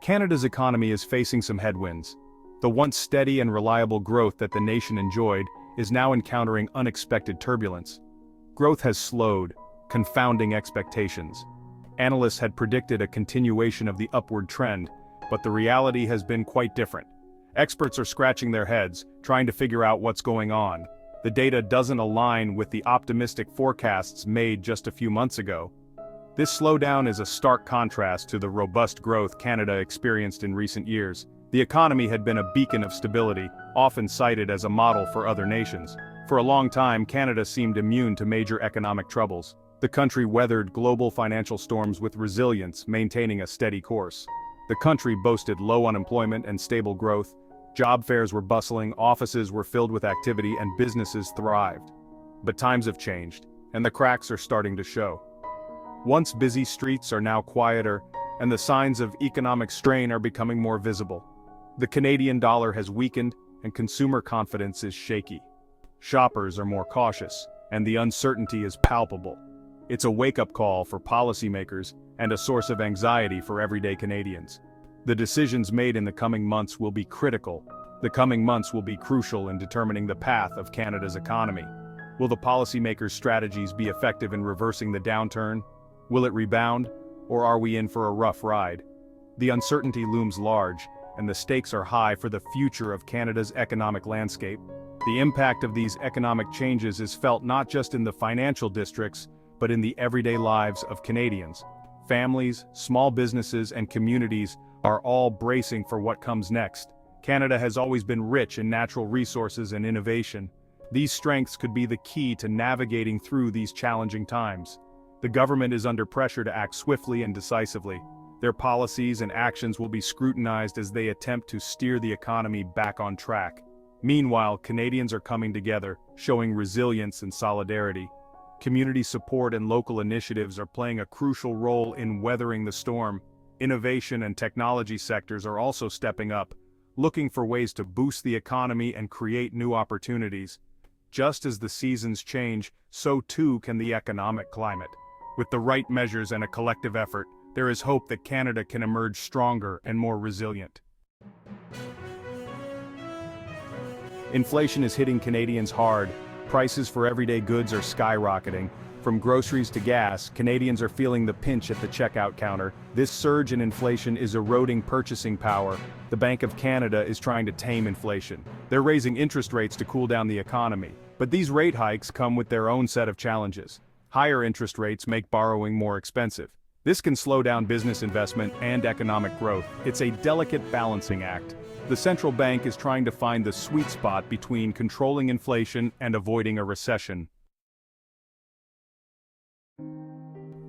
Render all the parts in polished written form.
Canada's economy is facing some headwinds. The once steady and reliable growth that the nation enjoyed is now encountering unexpected turbulence. Growth has slowed, confounding expectations. Analysts had predicted a continuation of the upward trend, but the reality has been quite different. Experts are scratching their heads, trying to figure out what's going on. The data doesn't align with the optimistic forecasts made just a few months ago. This slowdown is a stark contrast to the robust growth Canada experienced in recent years. The economy had been a beacon of stability, often cited as a model for other nations. For a long time, Canada seemed immune to major economic troubles. The country weathered global financial storms with resilience, maintaining a steady course. The country boasted low unemployment and stable growth. Job fairs were bustling, offices were filled with activity, and businesses thrived. But times have changed, and the cracks are starting to show. Once busy streets are now quieter, and the signs of economic strain are becoming more visible. The Canadian dollar has weakened, and consumer confidence is shaky. Shoppers are more cautious, and the uncertainty is palpable. It's a wake-up call for policymakers and a source of anxiety for everyday Canadians. The decisions made in the coming months will be critical. The coming months will be crucial in determining the path of Canada's economy. Will the policymakers' strategies be effective in reversing the downturn? Will it rebound, or are we in for a rough ride? The uncertainty looms large, and the stakes are high for the future of Canada's economic landscape. The impact of these economic changes is felt not just in the financial districts, but in the everyday lives of Canadians. Families, small businesses, and communities are all bracing for what comes next. Canada has always been rich in natural resources and innovation. These strengths could be the key to navigating through these challenging times. The government is under pressure to act swiftly and decisively. Their policies and actions will be scrutinized as they attempt to steer the economy back on track. Meanwhile, Canadians are coming together, showing resilience and solidarity. Community support and local initiatives are playing a crucial role in weathering the storm. Innovation and technology sectors are also stepping up, looking for ways to boost the economy and create new opportunities. Just as the seasons change, so too can the economic climate. With the right measures and a collective effort, there is hope that Canada can emerge stronger and more resilient. Inflation is hitting Canadians hard. Prices for everyday goods are skyrocketing. From groceries to gas, Canadians are feeling the pinch at the checkout counter. This surge in inflation is eroding purchasing power. The Bank of Canada is trying to tame inflation. They're raising interest rates to cool down the economy. But these rate hikes come with their own set of challenges. Higher interest rates make borrowing more expensive. This can slow down business investment and economic growth. It's a delicate balancing act. The central bank is trying to find the sweet spot between controlling inflation and avoiding a recession.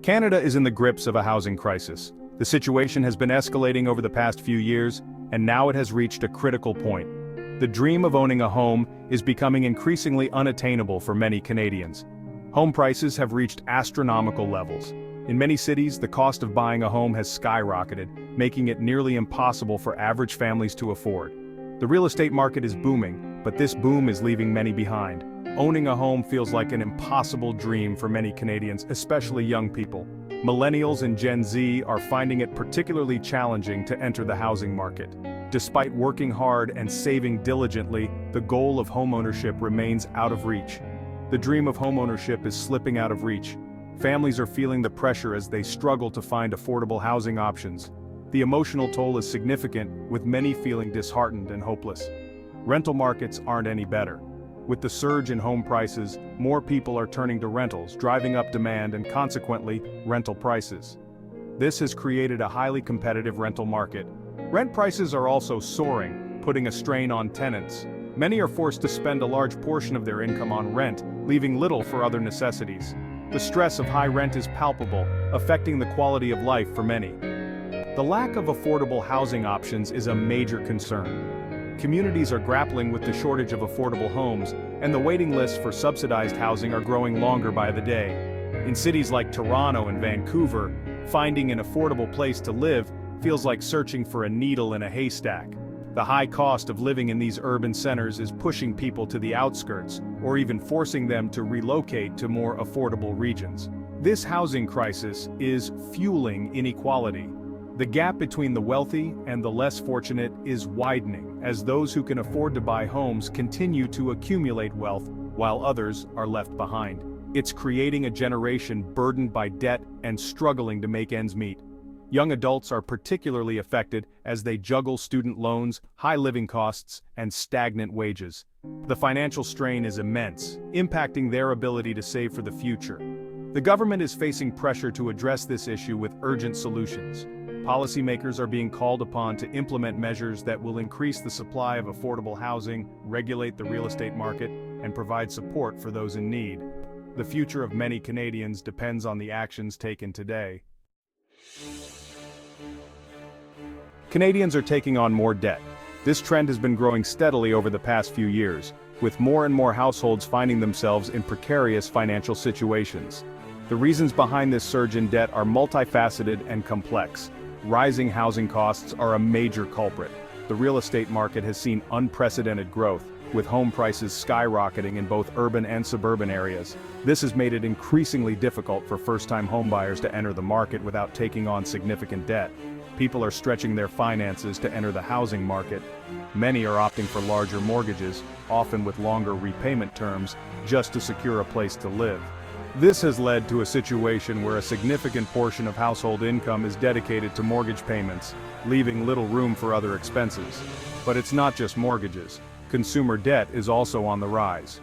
Canada is in the grips of a housing crisis. The situation has been escalating over the past few years, and now it has reached a critical point. The dream of owning a home is becoming increasingly unattainable for many Canadians. Home prices have reached astronomical levels. In many cities, the cost of buying a home has skyrocketed, making it nearly impossible for average families to afford. The real estate market is booming, but this boom is leaving many behind. Owning a home feels like an impossible dream for many Canadians, especially young people. Millennials and Gen Z are finding it particularly challenging to enter the housing market. Despite working hard and saving diligently, the goal of homeownership remains out of reach. The dream of homeownership is slipping out of reach. Families are feeling the pressure as they struggle to find affordable housing options. The emotional toll is significant, with many feeling disheartened and hopeless. Rental markets aren't any better. With the surge in home prices, more people are turning to rentals, driving up demand and consequently, rental prices. This has created a highly competitive rental market. Rent prices are also soaring, putting a strain on tenants. Many are forced to spend a large portion of their income on rent, leaving little for other necessities. The stress of high rent is palpable, affecting the quality of life for many. The lack of affordable housing options is a major concern. Communities are grappling with the shortage of affordable homes, and the waiting lists for subsidized housing are growing longer by the day. In cities like Toronto and Vancouver, finding an affordable place to live feels like searching for a needle in a haystack. The high cost of living in these urban centers is pushing people to the outskirts, or even forcing them to relocate to more affordable regions. This housing crisis is fueling inequality. The gap between the wealthy and the less fortunate is widening as those who can afford to buy homes continue to accumulate wealth while others are left behind. It's creating a generation burdened by debt and struggling to make ends meet. Young adults are particularly affected as they juggle student loans, high living costs, and stagnant wages. The financial strain is immense, impacting their ability to save for the future. The government is facing pressure to address this issue with urgent solutions. Policymakers are being called upon to implement measures that will increase the supply of affordable housing, regulate the real estate market, and provide support for those in need. The future of many Canadians depends on the actions taken today. Canadians are taking on more debt. This trend has been growing steadily over the past few years, with more and more households finding themselves in precarious financial situations. The reasons behind this surge in debt are multifaceted and complex. Rising housing costs are a major culprit. The real estate market has seen unprecedented growth, with home prices skyrocketing in both urban and suburban areas. This has made it increasingly difficult for first-time homebuyers to enter the market without taking on significant debt. People are stretching their finances to enter the housing market. Many are opting for larger mortgages, often with longer repayment terms, just to secure a place to live. This has led to a situation where a significant portion of household income is dedicated to mortgage payments, leaving little room for other expenses. But it's not just mortgages. Consumer debt is also on the rise.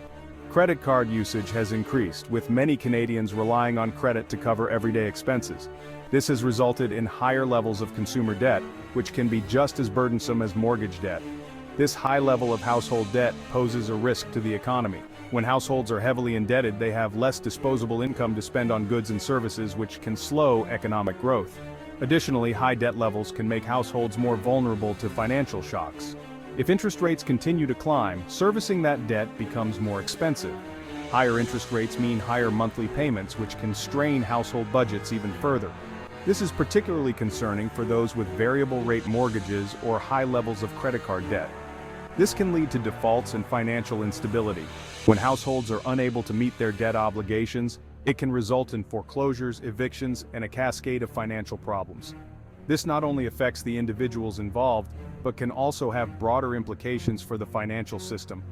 Credit card usage has increased, with many Canadians relying on credit to cover everyday expenses. This has resulted in higher levels of consumer debt, which can be just as burdensome as mortgage debt. This high level of household debt poses a risk to the economy. When households are heavily indebted, they have less disposable income to spend on goods and services, which can slow economic growth. Additionally, high debt levels can make households more vulnerable to financial shocks. If interest rates continue to climb, servicing that debt becomes more expensive. Higher interest rates mean higher monthly payments, which can strain household budgets even further. This is particularly concerning for those with variable rate mortgages or high levels of credit card debt. This can lead to defaults and financial instability. When households are unable to meet their debt obligations, it can result in foreclosures, evictions, and a cascade of financial problems. This not only affects the individuals involved, but can also have broader implications for the financial system.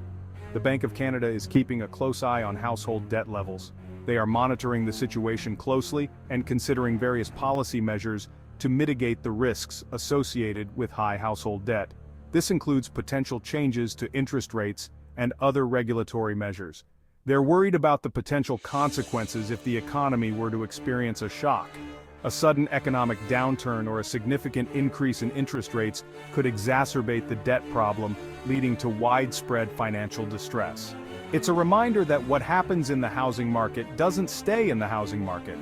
The Bank of Canada is keeping a close eye on household debt levels. They are monitoring the situation closely and considering various policy measures to mitigate the risks associated with high household debt. This includes potential changes to interest rates and other regulatory measures. They're worried about the potential consequences if the economy were to experience a shock. A sudden economic downturn or a significant increase in interest rates could exacerbate the debt problem, leading to widespread financial distress. It's a reminder that what happens in the housing market doesn't stay in the housing market.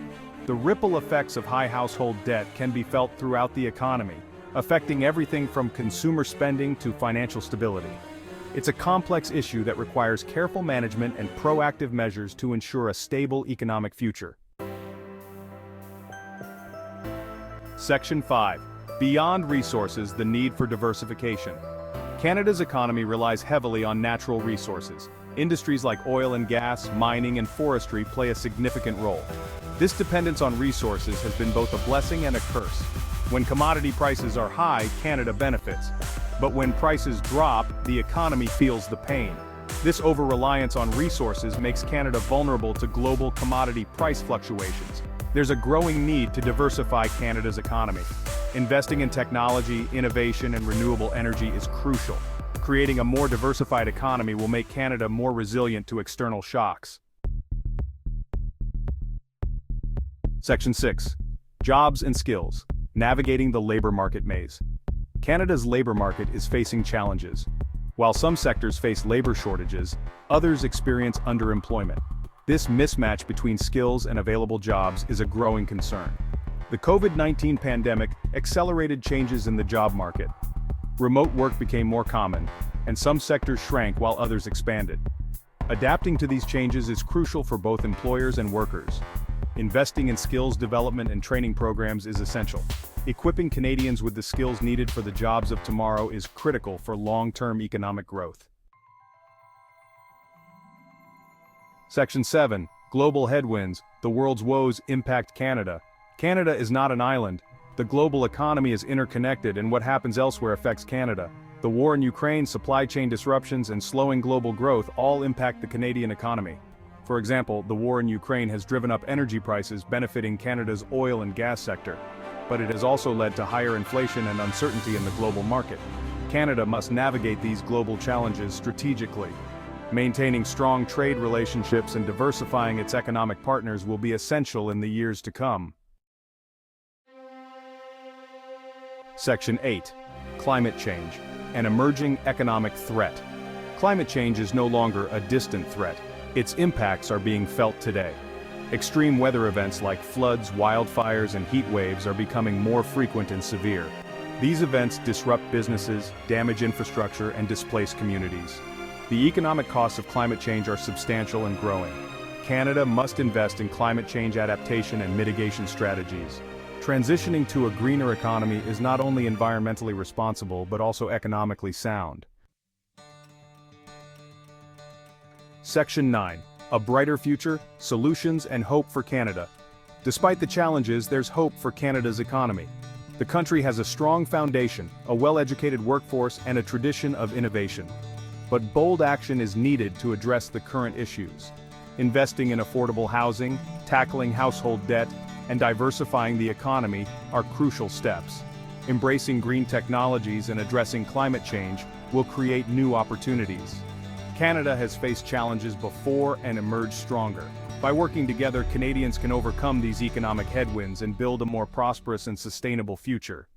The ripple effects of high household debt can be felt throughout the economy, affecting everything from consumer spending to financial stability. It's a complex issue that requires careful management and proactive measures to ensure a stable economic future. Section 5. Beyond resources, the need for diversification. Canada's economy relies heavily on natural resources. Industries like oil and gas, mining, and forestry play a significant role. This dependence on resources has been both a blessing and a curse. When commodity prices are high, Canada benefits. But when prices drop, the economy feels the pain. This over-reliance on resources makes Canada vulnerable to global commodity price fluctuations. There's a growing need to diversify Canada's economy. Investing in technology, innovation, and renewable energy is crucial. Creating a more diversified economy will make Canada more resilient to external shocks. Section 6. Jobs and skills. Navigating the labor market maze. Canada's labor market is facing challenges. While some sectors face labor shortages, others experience underemployment. This mismatch between skills and available jobs is a growing concern. The COVID-19 pandemic accelerated changes in the job market. Remote work became more common, and some sectors shrank while others expanded. Adapting to these changes is crucial for both employers and workers. Investing in skills development and training programs is essential. Equipping Canadians with the skills needed for the jobs of tomorrow is critical for long-term economic growth. Section 7. Global headwinds. The world's woes impact Canada. Canada is not an island. The global economy is interconnected, and what happens elsewhere affects Canada. The war in Ukraine, supply chain disruptions, and slowing global growth all impact the Canadian economy. For example, the war in Ukraine has driven up energy prices, benefiting Canada's oil and gas sector. But it has also led to higher inflation and uncertainty in the global market. Canada must navigate these global challenges strategically. Maintaining strong trade relationships and diversifying its economic partners will be essential in the years to come. Section 8. Climate change, an emerging economic threat. Climate change is no longer a distant threat. Its impacts are being felt today. Extreme weather events like floods, wildfires, and heat waves are becoming more frequent and severe. These events disrupt businesses, damage infrastructure, and displace communities. The economic costs of climate change are substantial and growing. Canada must invest in climate change adaptation and mitigation strategies. Transitioning to a greener economy is not only environmentally responsible but also economically sound. Section 9. A brighter future, solutions and hope for Canada. Despite the challenges, there's hope for Canada's economy. The country has a strong foundation, a well-educated workforce, and a tradition of innovation. But bold action is needed to address the current issues. Investing in affordable housing, tackling household debt, and diversifying the economy are crucial steps. Embracing green technologies and addressing climate change will create new opportunities. Canada has faced challenges before and emerged stronger. By working together, Canadians can overcome these economic headwinds and build a more prosperous and sustainable future.